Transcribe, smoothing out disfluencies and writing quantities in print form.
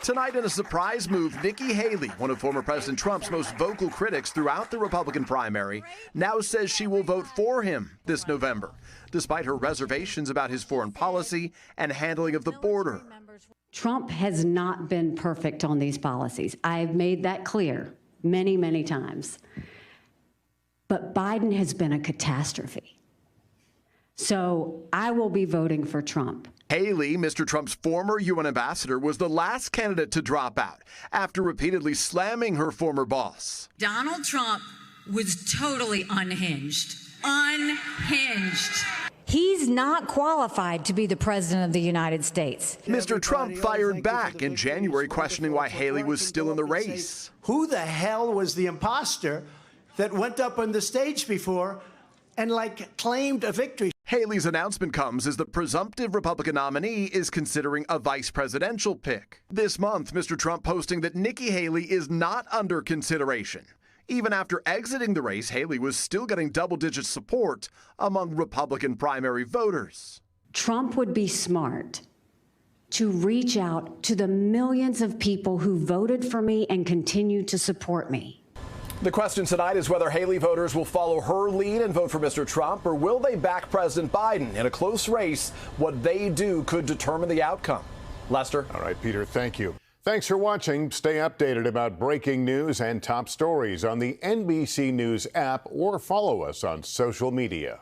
Tonight, in a surprise move, Nikki Haley, one of former President Trump's most vocal critics throughout the Republican primary, now says she will vote for him this November, despite her reservations about his foreign policy and handling of the border. Trump has not been perfect on these policies. I've made that clear many, many times. But Biden has been a catastrophe. So I will be voting for Trump. Haley, Mr. Trump's former UN ambassador, was the last candidate to drop out after repeatedly slamming her former boss. Donald Trump was totally unhinged. Unhinged. He's not qualified to be the president of the United States. Mr. Trump fired back in January, questioning why Haley was still in the race. Who the hell was the imposter that went up on the stage before and claimed a victory? Haley's announcement comes as the presumptive Republican nominee is considering a vice presidential pick. This month, Mr. Trump posting that Nikki Haley is not under consideration. Even after exiting the race, Haley was still getting double-digit support among Republican primary voters. Trump would be smart to reach out to the millions of people who voted for me and continue to support me. The question tonight is whether Haley voters will follow her lead and vote for Mr. Trump, or will they back President Biden? In a close race, what they do could determine the outcome. Lester? All right, Peter, thank you. Thanks for watching. Stay updated about breaking news and top stories on the NBC News app or follow us on social media.